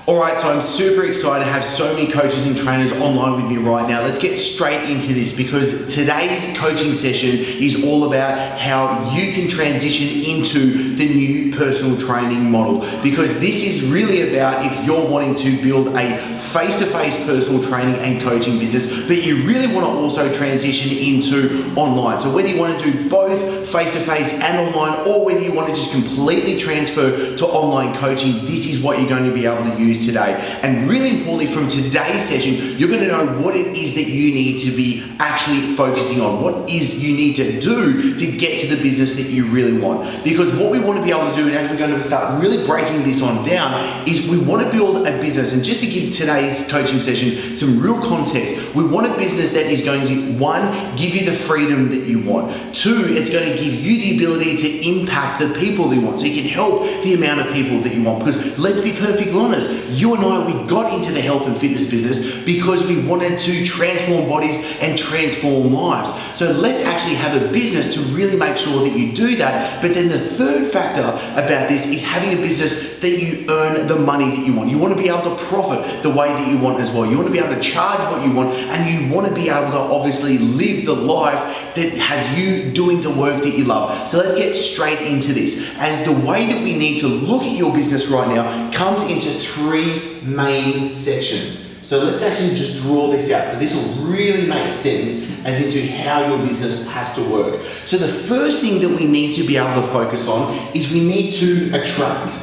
Alright, so I'm super excited to have so many coaches and trainers online with me right now. Let's get straight into this because today's coaching session is all about how you can transition into the new personal training model, because this is really about if you're wanting to build a face-to-face personal training and coaching business, but you really want to also transition into online. So whether you want to do both face-to-face and online, or whether you want to just completely transfer to online coaching, this is what you're going to be able to use today. And really importantly, from today's session, you're going to know what it is that you need to be actually focusing on, what is you need to do to get to the business that you really want. Because what we want to be able to do, and as we're going to start really breaking this on down, is we want to build a business. And just to give today's coaching session some real context, we want a business that is going to, one, give you the freedom that you want. Two, it's going to give you the ability to impact the people that you want, so you can help the amount of people that you want. Because let's be perfectly honest, you and I, we got into the health and fitness business because we wanted to transform bodies and transform lives. So let's actually have a business to really make sure that you do that. But then the third factor about this is having a business that you earn the money that you want. You want to be able to profit the way that you want as well. You want to be able to charge what you want, and you want to be able to obviously live the life that has you doing the work that you love. So let's get straight into this, as the way that we need to look at your business right now comes into three main sections. So let's actually just draw this out. So this will really make sense as into how your business has to work. So the first thing that we need to be able to focus on is we need to attract.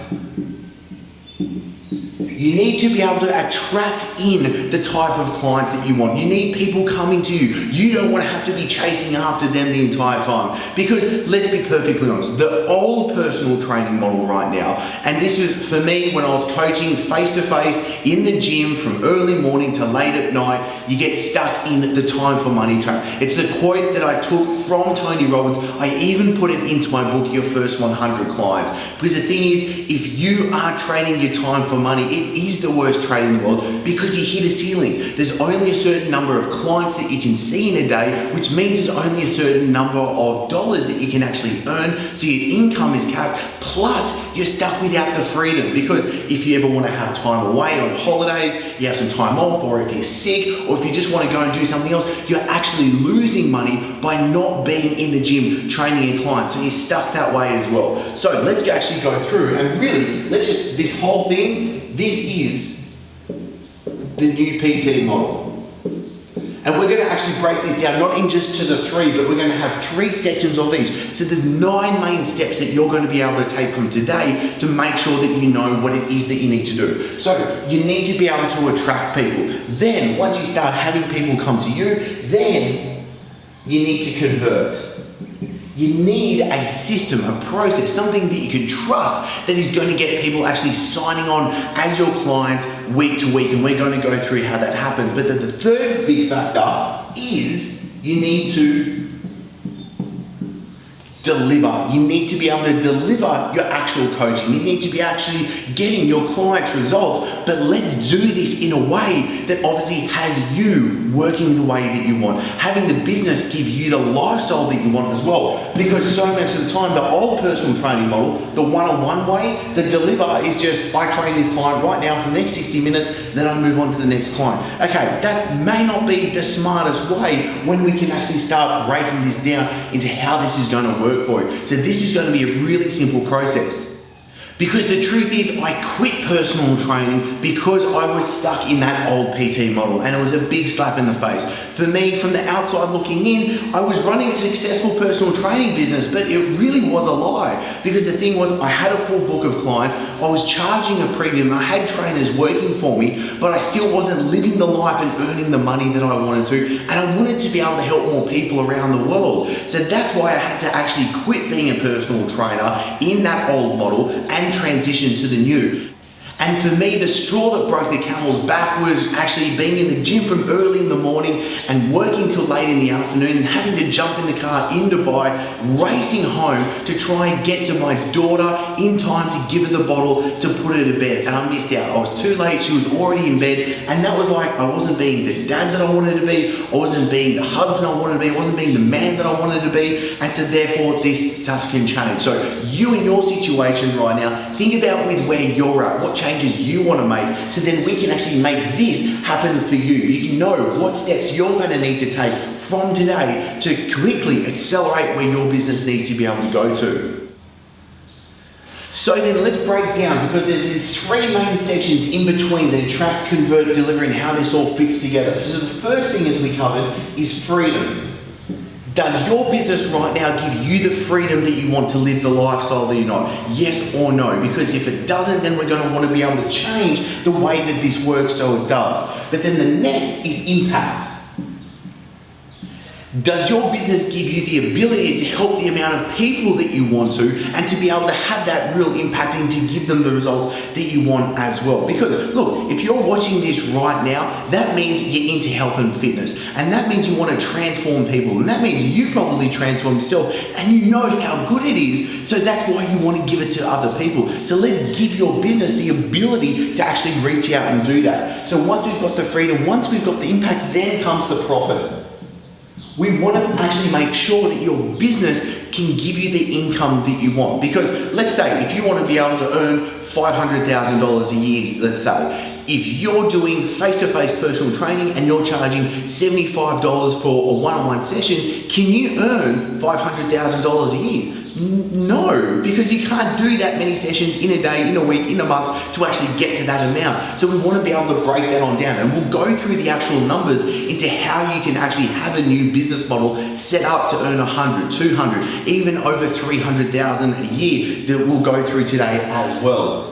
You need to be able to attract in the type of clients that you want. You need people coming to you. You don't want to have to be chasing after them the entire time. Because let's be perfectly honest, the old personal training model right now, and this is for me when I was coaching face-to-face in the gym from early morning to late at night, you get stuck in the time for money trap. It's the quote that I took from Tony Robbins. I even put it into my book, Your First 100 Clients. Because the thing is, if you are trading your time for money, it is the worst trade in the world, because you hit a ceiling. There's only a certain number of clients that you can see in a day, which means there's only a certain number of dollars that you can actually earn. So your income is capped, plus you're stuck without the freedom. Because if you ever want to have time away on holidays, you have some time off, or if you're sick, or if you just want to go and do something else, you're actually losing money by not being in the gym training your clients. So you're stuck that way as well. So let's actually go through and really, this whole thing, this is the new PT model. And we're going to actually break this down, not in just to the three, but we're going to have three sections of each. So there's 9 main steps that you're going to be able to take from today to make sure that you know what it is that you need to do. So you need to be able to attract people. Then once you start having people come to you, then you need to convert. You need a system, a process, something that you can trust that is going to get people actually signing on as your clients week to week. And we're going to go through how that happens. But the third big factor is you need to deliver. You need to be able to deliver your actual coaching. You need to be actually getting your clients results, but let's do this in a way that obviously has you working the way that you want, having the business give you the lifestyle that you want as well. Because so much of the time, the old personal training model, the one-on-one way, the deliver is just, I train this client right now for the next 60 minutes, then I move on to the next client. Okay, that may not be the smartest way when we can actually start breaking this down into how this is going to work for you. So this is going to be a really simple process. Because the truth is, I quit personal training because I was stuck in that old PT model, and it was a big slap in the face. For me, from the outside looking in, I was running a successful personal training business, but it really was a lie. Because the thing was, I had a full book of clients, I was charging a premium, I had trainers working for me, but I still wasn't living the life and earning the money that I wanted to, and I wanted to be able to help more people around the world. So that's why I had to actually quit being a personal trainer in that old model and transition to the new. And for me, the straw that broke the camel's back was actually being in the gym from early in the morning and working till late in the afternoon and having to jump in the car in Dubai, racing home to try and get to my daughter in time to give her the bottle to put her to bed. And I missed out. I was too late. She was already in bed. And that was like, I wasn't being the dad that I wanted to be. I wasn't being the husband I wanted to be. I wasn't being the man that I wanted to be. And so therefore, this stuff can change. So you in your situation right now, think about with where you're at. What changes you want to make, so then we can actually make this happen for you. You can know what steps you're going to need to take from today to quickly accelerate where your business needs to be able to go to. So then let's break down, because there's these three main sections in between: the attract, convert, deliver, and how this all fits together. So the first thing, as we covered, is freedom. Does your business right now give you the freedom that you want to live the lifestyle that you know? Yes or no? Because if it doesn't, then we're going to want to be able to change the way that this works so it does. But then the next is impact. Does your business give you the ability to help the amount of people that you want to, and to be able to have that real impact and to give them the results that you want as well? Because look, if you're watching this right now, that means you're into health and fitness, and that means you want to transform people, and that means you probably transformed yourself and you know how good it is, so that's why you want to give it to other people. So let's give your business the ability to actually reach out and do that. So once we've got the freedom, once we've got the impact, then comes the profit. We want to actually make sure that your business can give you the income that you want. Because let's say if you want to be able to earn $500,000 a year, let's say, if you're doing face-to-face personal training and you're charging $75 for a one-on-one session, can you earn $500,000 a year? No, because you can't do that many sessions in a day, in a week, in a month to actually get to that amount. So we want to be able to break that on down, and we'll go through the actual numbers into how you can actually have a new business model set up to earn 100, 200, even over 300,000 a year that we'll go through today as well.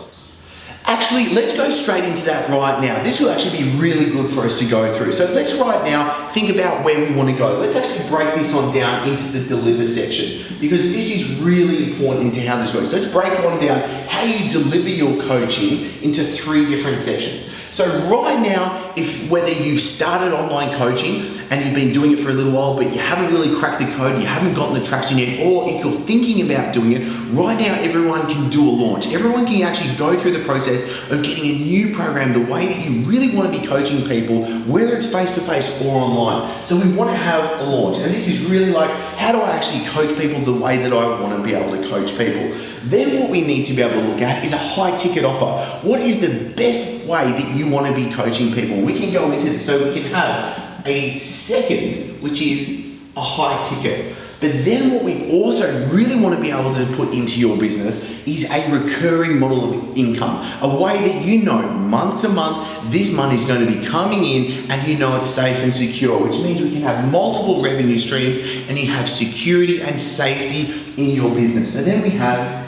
Actually, let's go straight into that right now. This will actually be really good for us to go through. So let's right now think about where we want to go. Let's actually break this on down into the deliver section, because this is really important into how this works. So let's break it on down how you deliver your coaching into three different sections. So right now, if whether you've started online coaching and you've been doing it for a little while, but you haven't really cracked the code, you haven't gotten the traction yet, or if you're thinking about doing it, right now everyone can do a launch. Everyone can actually go through the process of getting a new program the way that you really want to be coaching people, whether it's face-to-face or online. So we want to have a launch. And this is really like, how do I actually coach people the way that I want to be able to coach people? Then what we need to be able to look at is a high ticket offer. What is the best way that you want to be coaching people? We can go into this. So we can have a second, which is a high ticket. But then what we also really want to be able to put into your business is a recurring model of income, a way that you know month to month this money is going to be coming in, and you know it's safe and secure, which means we can have multiple revenue streams and you have security and safety in your business. So then we have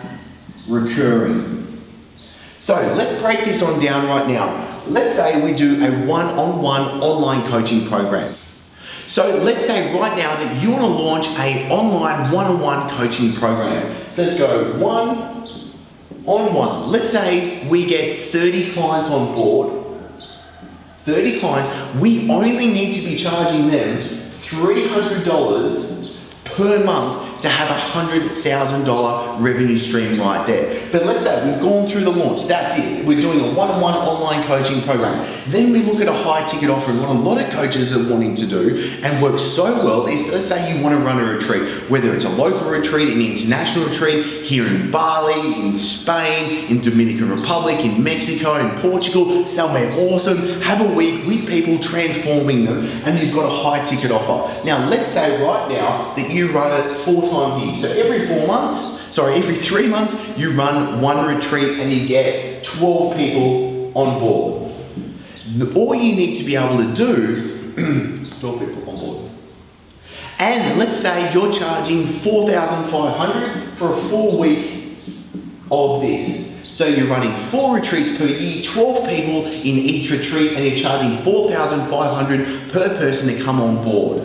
recurring. So let's break this on down right now. Let's say we do a one-on-one online coaching program. So let's say right now that you want to launch an online one-on-one coaching program. So let's go one-on-one. Let's say we get 30 clients on board. 30 clients, we only need to be charging them $300 per month to have a $100,000 revenue stream right there. But let's say we've gone through the launch, that's it. We're doing a one-on-one online coaching program. Then we look at a high ticket offer, and what a lot of coaches are wanting to do and works so well is, let's say you want to run a retreat, whether it's a local retreat, an international retreat, here in Bali, in Spain, in Dominican Republic, in Mexico, in Portugal, somewhere awesome, have a week with people, transforming them, and you've got a high ticket offer. Now let's say right now that you run it 4 times a year. So every 3 months, you run one retreat and you get 12 people on board. All you need to be able to do, 12 people on board. And let's say you're charging $4,500 for a 4-week of this. So you're running 4 retreats per year, 12 people in each retreat, and you're charging $4,500 per person to come on board.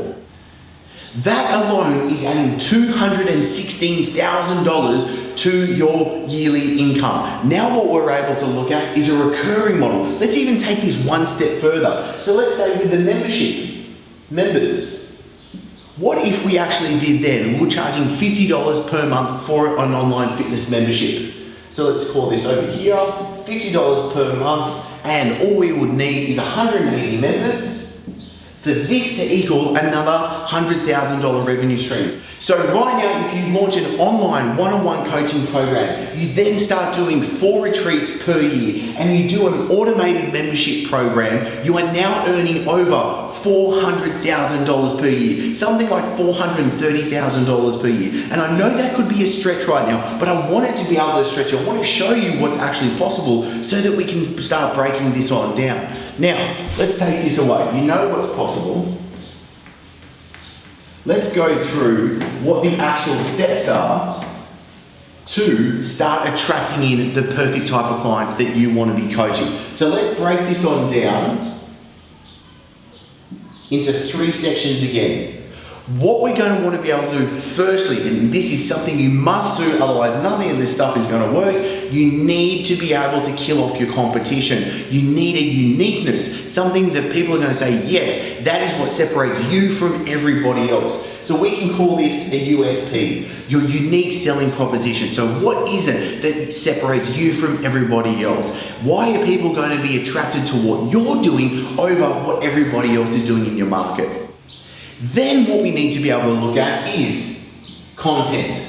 That alone is adding $216,000 to your yearly income. Now what we're able to look at is a recurring model. Let's even take this one step further. So let's say with the members, what if we actually did then, we're charging $50 per month for an online fitness membership. So let's call this over here, $50 per month, and all we would need is 180 members. for this to equal another $100,000 revenue stream. So right now, if you launch an online one-on-one coaching program, you then start doing 4 retreats per year, and you do an automated membership program, you are now earning over $400,000 per year, something like $430,000 per year. And I know that could be a stretch right now, but I want it to be able to stretch. I want to show you what's actually possible so that we can start breaking this on down. Now, let's take this away. You know what's possible. Let's go through what the actual steps are to start attracting in the perfect type of clients that you want to be coaching. So let's break this on down into 3 sections again. What we're going to want to be able to do firstly, and this is something you must do, otherwise nothing of this stuff is going to work, you need to be able to kill off your competition. You need a uniqueness, something that people are going to say, yes, that is what separates you from everybody else. So we can call this a USP, your unique selling proposition. So what is it that separates you from everybody else? Why are people going to be attracted to what you're doing over what everybody else is doing in your market? Then what we need to be able to look at is content.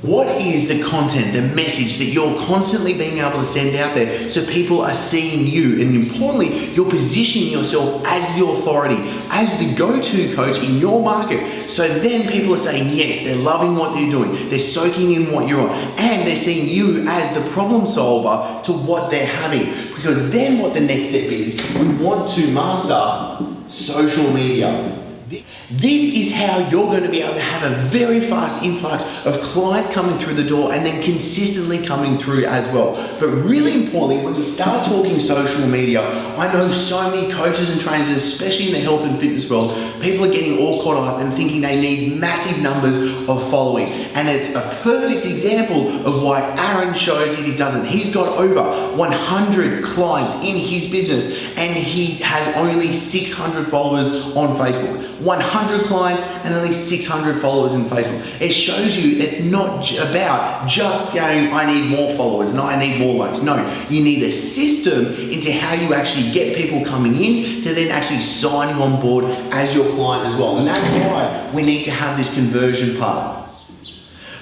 What is the content, the message that you're constantly being able to send out there so people are seeing you? And importantly, you're positioning yourself as the authority, as the go-to coach in your market. So then people are saying, yes, they're loving what they're doing. They're soaking in what you're on. And they're seeing you as the problem solver to what they're having. Because then what the next step is, we want to master social media. This is how you're going to be able to have a very fast influx of clients coming through the door and then consistently coming through as well. But really importantly, when we start talking social media, I know so many coaches and trainers, especially in the health and fitness world, people are getting all caught up and thinking they need massive numbers of following. And it's a perfect example of why Aaron shows that he doesn't. He's got over 100 clients in his business and he has only 600 followers on Facebook. 100 clients and only 600 followers in Facebook. It shows you it's not about just going, I need more followers and I need more likes. No, you need a system into how you actually get people coming in to then actually sign you on board as your client as well. And that's why we need to have this conversion part.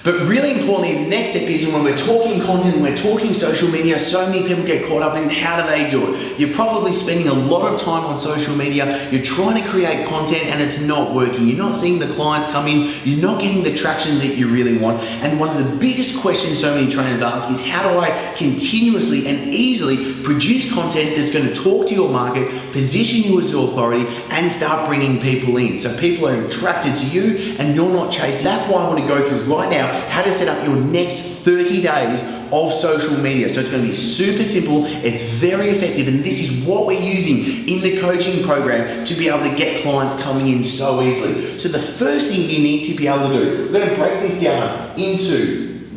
But really importantly, the next step is when we're talking content, we're talking social media, so many people get caught up in how do they do it. You're probably spending a lot of time on social media, you're trying to create content and it's not working. You're not seeing the clients come in, you're not getting the traction that you really want. And one of the biggest questions so many trainers ask is how do I continuously and easily produce content that's going to talk to your market, position you as the authority and start bringing people in. So people are attracted to you and you're not chasing. That's why I want to go through right now how to set up your next 30 days of social media. So it's going to be super simple, it's very effective, and this is what we're using in the coaching program to be able to get clients coming in so easily. So the first thing you need to be able to do, we're going to break this down into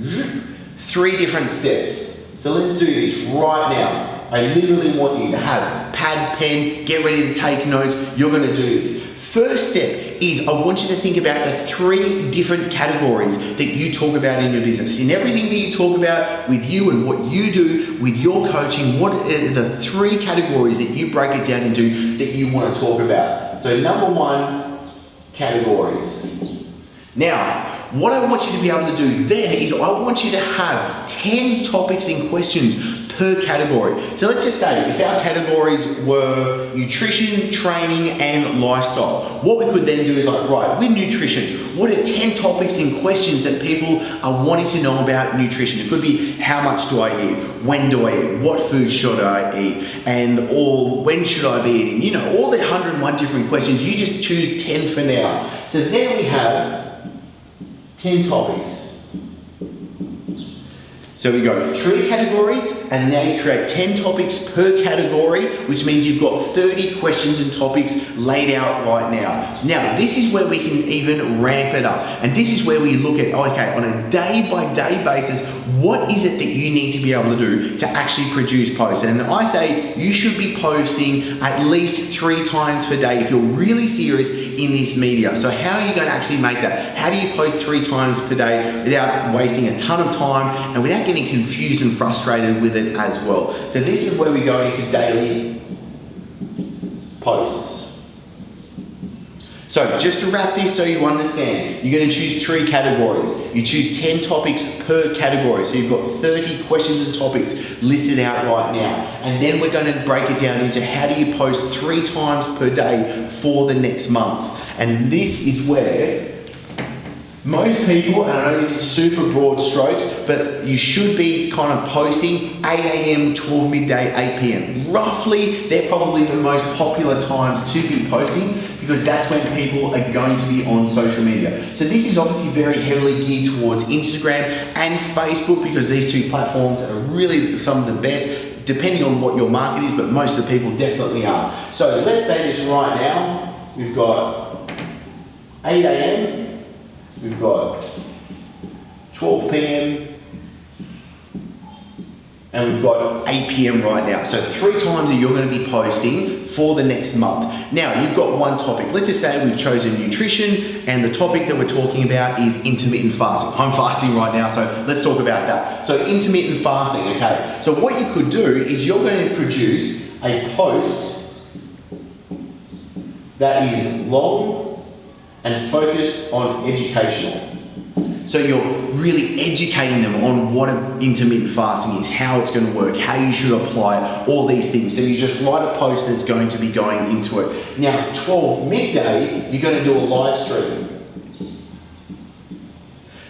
3 different steps. So let's do this right now. I literally want you to have pad, pen, get ready to take notes. You're going to do this. First step is I want you to think about the 3 different categories that you talk about in your business. In everything that you talk about with you and what you do with your coaching, what are the 3 categories that you break it down into that you want to talk about? So number 1, categories. Now, what I want you to be able to do then is I want you to have 10 topics and questions per category. So let's just say if our categories were nutrition, training, and lifestyle, what we could then do is like, right, with nutrition, what are 10 topics and questions that people are wanting to know about nutrition? It could be how much do I eat? When do I eat? What food should I eat? Or when should I be eating? You know, all the 101 different questions, you just choose 10 for now. So then we have 10 topics. So we go 3 categories and now you create 10 topics per category, which means you've got 30 questions and topics laid out right now. Now, this is where we can even ramp it up. And this is where we look at, okay, on a day-by-day basis, what is it that you need to be able to do to actually produce posts? And I say you should be posting at least 3 times per day if you're really serious in this media. So how are you going to actually make that? How do you post 3 times per day without wasting a ton of time and without getting confused and frustrated with it as well? So this is where we go into daily posts. So just to wrap this so you understand, you're going to choose 3 categories. You choose 10 topics per category. So you've got 30 questions and topics listed out right now. And then we're going to break it down into how do you post 3 times per day for the next month. And this is where most people, and I know this is super broad strokes, but you should be kind of posting 8 a.m., 12 midday, 8 p.m. Roughly, they're probably the most popular times to be posting because that's when people are going to be on social media. So this is obviously very heavily geared towards Instagram and Facebook because these 2 platforms are really some of the best, depending on what your market is, but most of the people definitely are. So let's say this right now, we've got 8 a.m., we've got 12 p.m. and we've got 8 p.m. right now. So 3 times that you're going to be posting for the next month. Now you've got one topic. Let's just say we've chosen nutrition and the topic that we're talking about is intermittent fasting. I'm fasting right now, so let's talk about that. So intermittent fasting, okay. So what you could do is you're going to produce a post that is long and focused on educational. So you're really educating them on what intermittent fasting is, how it's going to work, how you should apply all these things. So you just write a post that's going to be going into it. Now, 12 midday, you're going to do a live stream.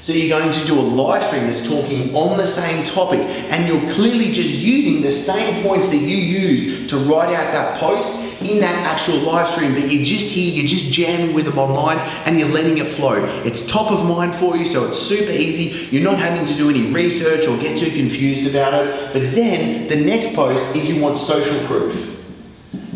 So you're going to do a live stream that's talking on the same topic, and you're clearly just using the same points that you used to write out that post in that actual live stream, but you're just here, you're just jamming with them online and you're letting it flow. It's top of mind for you, so it's super easy. You're not having to do any research or get too confused about it. But then the next post is you want social proof.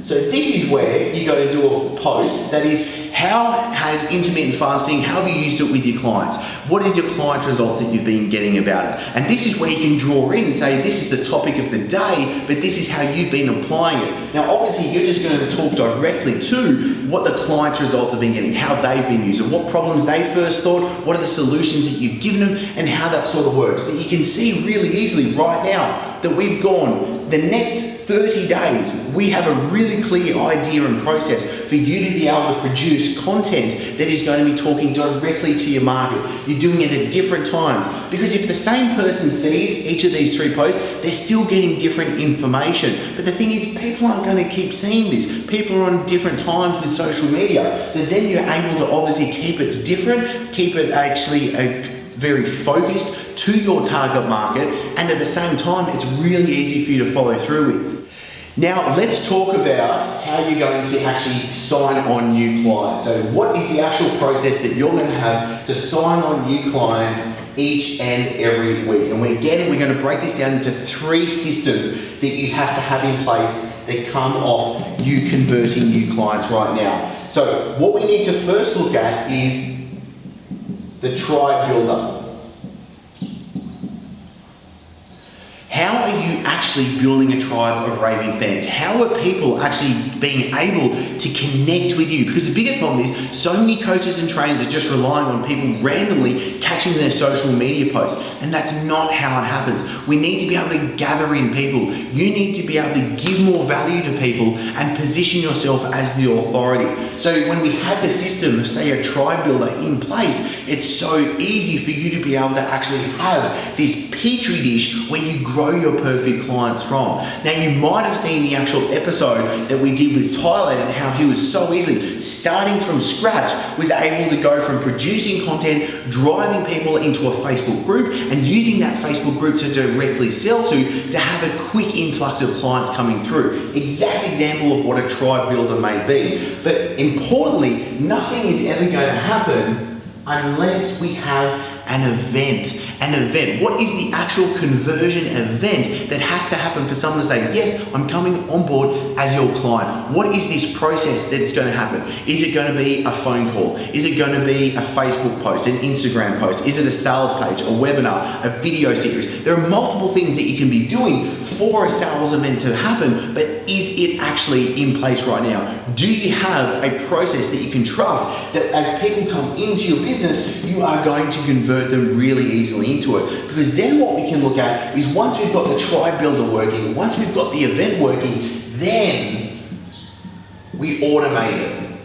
So this is where you got to do a post that is, how has intermittent fasting, how have you used it with your clients? What is your client's results that you've been getting about it? And this is where you can draw in and say, this is the topic of the day, but this is how you've been applying it. Now, obviously, you're just going to talk directly to what the client's results have been getting, how they've been using, what problems they first thought, what are the solutions that you've given them, and how that sort of works. But you can see really easily right now that we've gone the next 30 days, we have a really clear idea and process for you to be able to produce content that is going to be talking directly to your market. You're doing it at different times, because if the same person sees each of these 3 posts, they're still getting different information. But the thing is, people aren't going to keep seeing this. People are on different times with social media. So then you're able to obviously keep it different, keep it actually very focused to your target market, and at the same time, it's really easy for you to follow through with. Now, let's talk about how you're going to actually sign on new clients. So what is the actual process that you're going to have to sign on new clients each and every week? And we're going to break this down into 3 systems that you have to have in place that come off you converting new clients right now. So what we need to first look at is the tribe builder. How are you actually building a tribe of raving fans? How are people actually being able to connect with you? Because the biggest problem is so many coaches and trainers are just relying on people randomly catching their social media posts, and that's not how it happens. We need to be able to gather in people. You need to be able to give more value to people and position yourself as the authority. So when we have the system of, say, a tribe builder in place, it's so easy for you to be able to actually have this petri dish where you grow your perfect clients from. Now, you might have seen the actual episode that we did with Tyler and how he was so easily, starting from scratch, was able to go from producing content, driving people into a Facebook group, and using that Facebook group to directly sell to have a quick influx of clients coming through. Exact example of what a tribe builder may be. But importantly, nothing is ever going to happen unless we have an event. An event. What is the actual conversion event that has to happen for someone to say, yes, I'm coming on board as your client? What is this process that is going to happen? Is it going to be a phone call? Is it going to be a Facebook post, an Instagram post? Is it a sales page, a webinar, a video series? There are multiple things that you can be doing for a sales event to happen, but is it actually in place right now? Do you have a process that you can trust that as people come into your business, you are going to convert them really easily into it? Because then what we can look at is, once we've got the tribe builder working, once we've got the event working, then we automate it.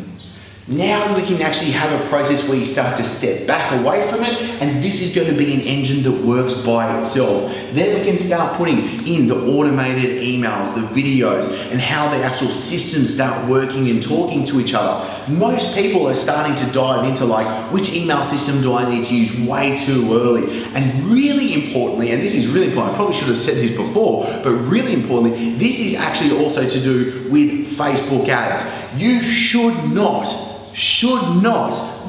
Now we can actually have a process where you start to step back away from it, and this is going to be an engine that works by itself. Then we can start putting in the automated emails, the videos, and how the actual systems start working and talking to each other. Most people are starting to dive into like, which email system do I need to use way too early? And really importantly, and this is really important, I probably should have said this before, but really importantly, this is actually also to do with Facebook ads. You should not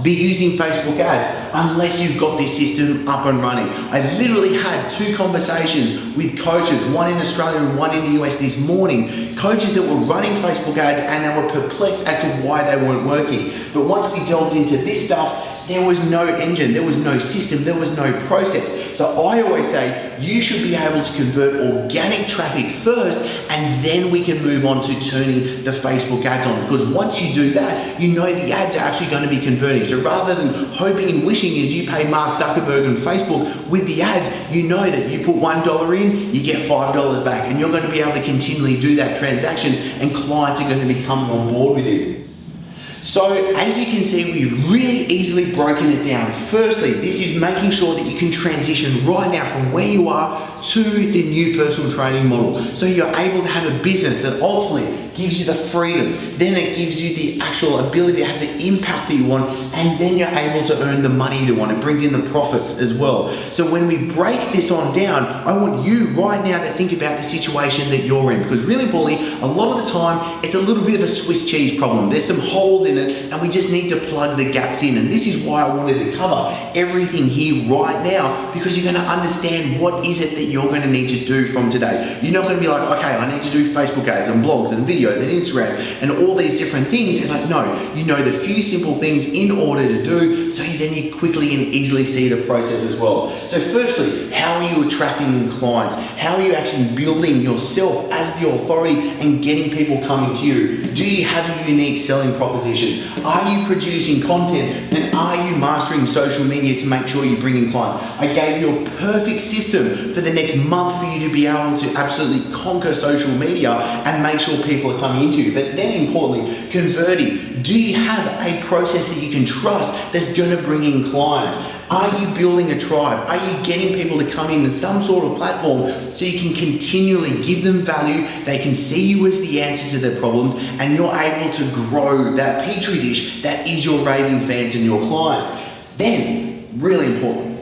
be using Facebook ads unless you've got this system up and running. I literally had 2 conversations with coaches, one in Australia and one in the US this morning, coaches that were running Facebook ads and they were perplexed as to why they weren't working. But once we delved into this stuff, there was no engine, there was no system, there was no process. So I always say you should be able to convert organic traffic first, and then we can move on to turning the Facebook ads on. Because once you do that, you know the ads are actually going to be converting. So rather than hoping and wishing as you pay Mark Zuckerberg and Facebook with the ads, you know that you put $1 in, you get $5 back, and you're going to be able to continually do that transaction, and clients are going to be coming on board with you. So as you can see, we've really easily broken it down. Firstly, this is making sure that you can transition right now from where you are to the new personal training model. So you're able to have a business that ultimately gives you the freedom, then it gives you the actual ability to have the impact that you want, and then you're able to earn the money you want. It brings in the profits as well. So when we break this on down, I want you right now to think about the situation that you're in, because really importantly, a lot of the time, it's a little bit of a Swiss cheese problem. There's some holes in it, and we just need to plug the gaps in. And this is why I wanted to cover everything here right now, because you're going to understand what is it that you're going to need to do from today. You're not going to be like, okay, I need to do Facebook ads and blogs and videos and Instagram and all these different things. It's like, no, you know the few simple things in order to do, so then you quickly and easily see the process as well. So firstly, how are you attracting clients? How are you actually building yourself as the authority and getting people coming to you? Do you have a unique selling proposition? Are you producing content? And are you mastering social media to make sure you bring in clients? I gave you a perfect system for the next month for you to be able to absolutely conquer social media and make sure people are coming into you. But then importantly, converting. Do you have a process that you can trust that's going to bring in clients? Are you building a tribe? Are you getting people to come in some sort of platform so you can continually give them value, they can see you as the answer to their problems, and you're able to grow that petri dish that is your raving fans and your clients? Then, really importantly,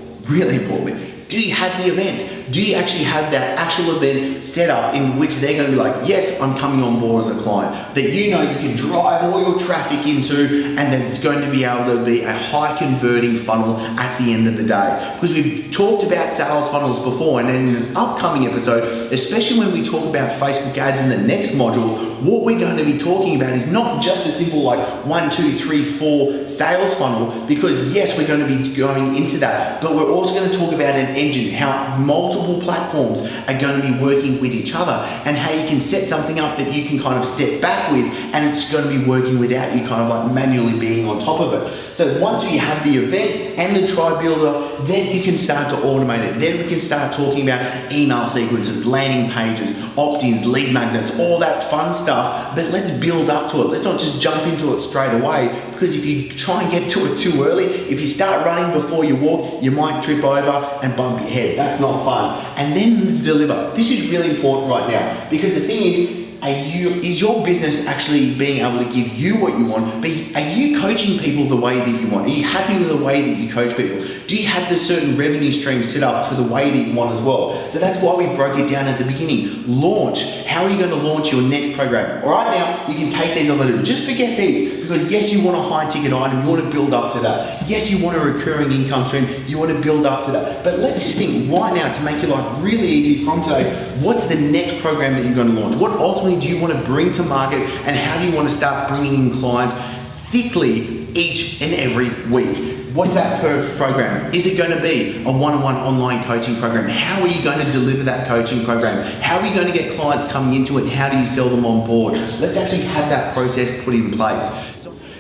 do you have the event? Do you actually have that actual event set up in which they're going to be like, yes, I'm coming on board as a client, that you know you can drive all your traffic into, and that it's going to be able to be a high converting funnel at the end of the day? Because we've talked about sales funnels before, and in an upcoming episode, especially when we talk about Facebook ads in the next module, what we're going to be talking about is not just a simple like 1, 2, 3, 4 sales funnel, because yes, we're going to be going into that, but we're also going to talk about an engine, how multiple platforms are going to be working with each other, and how you can set something up that you can kind of step back with, and it's going to be working without you kind of like manually being on top of it. So once you have the event and the tribe builder, then you can start to automate it. Then we can start talking about email sequences, landing pages, opt-ins, lead magnets, all that fun stuff. But let's build up to it. Let's not just jump into it straight away, because if you try and get to it too early, if you start running before you walk, you might trip over and bump your head. That's not fun. And then deliver. This is really important right now, because the thing is your business actually being able to give you what you want? But are you coaching people the way that you want? Are you happy with the way that you coach people? Do you have the certain revenue stream set up for the way that you want as well? So that's why we broke it down at the beginning. Launch. How are you going to launch your next program? All right, now you can take these a little. Just forget these, because yes, you want a high ticket item. You want to build up to that. Yes, you want a recurring income stream. You want to build up to that. But let's just think right now, to make your life really easy from today, what's the next program that you're going to launch? What ultimately do you want to bring to market, and how do you want to start bringing in clients thickly each and every week? What's that first program? Is it going to be a one-on-one online coaching program? How are you going to deliver that coaching program? How are you going to get clients coming into it? How do you sell them on board? Let's actually have that process put in place.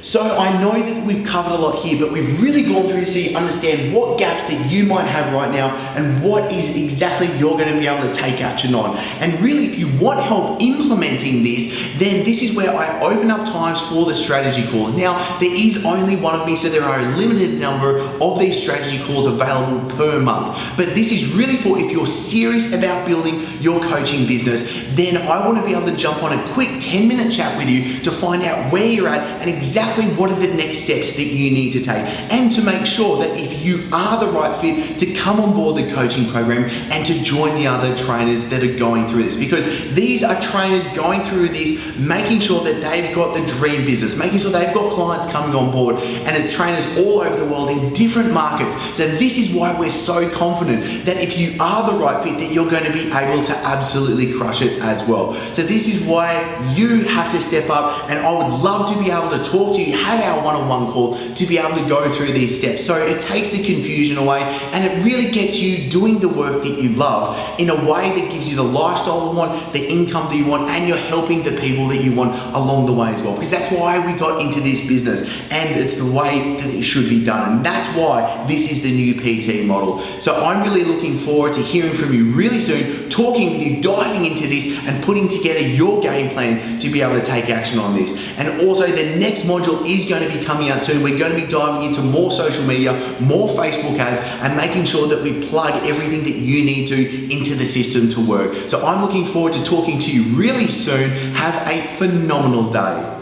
So I know that we've covered a lot here, but we've really gone through so you understand what gaps that you might have right now and what is exactly you're going to be able to take action on. And really, if you want help implementing this, then this is where I open up times for the strategy calls. Now, there is only one of me, so there are a limited number of these strategy calls available per month. But this is really for if you're serious about building your coaching business, then I want to be able to jump on a quick 10-minute chat with you to find out where you're at and exactly what are the next steps that you need to take, and to make sure that if you are the right fit to come on board the coaching program and to join the other trainers that are going through this, because these are trainers going through this, making sure that they've got the dream business, making sure they've got clients coming on board, and are trainers all over the world in different markets. So this is why we're so confident that if you are the right fit, that you're going to be able to absolutely crush it as well. So this is why you have to step up, and I would love to be able to talk to you, have our one-on-one call to be able to go through these steps. So it takes the confusion away, and it really gets you doing the work that you love in a way that gives you the lifestyle you want, the income that you want, and you're helping the people that you want along the way as well. Because that's why we got into this business, and it's the way that it should be done. And that's why this is the new PT model. So I'm really looking forward to hearing from you really soon, talking with you, diving into this, and putting together your game plan to be able to take action on this. And also, the next module is going to be coming out soon. We're going to be diving into more social media, more Facebook ads, and making sure that we plug everything that you need to into the system to work. So I'm looking forward to talking to you really soon. Have a phenomenal day.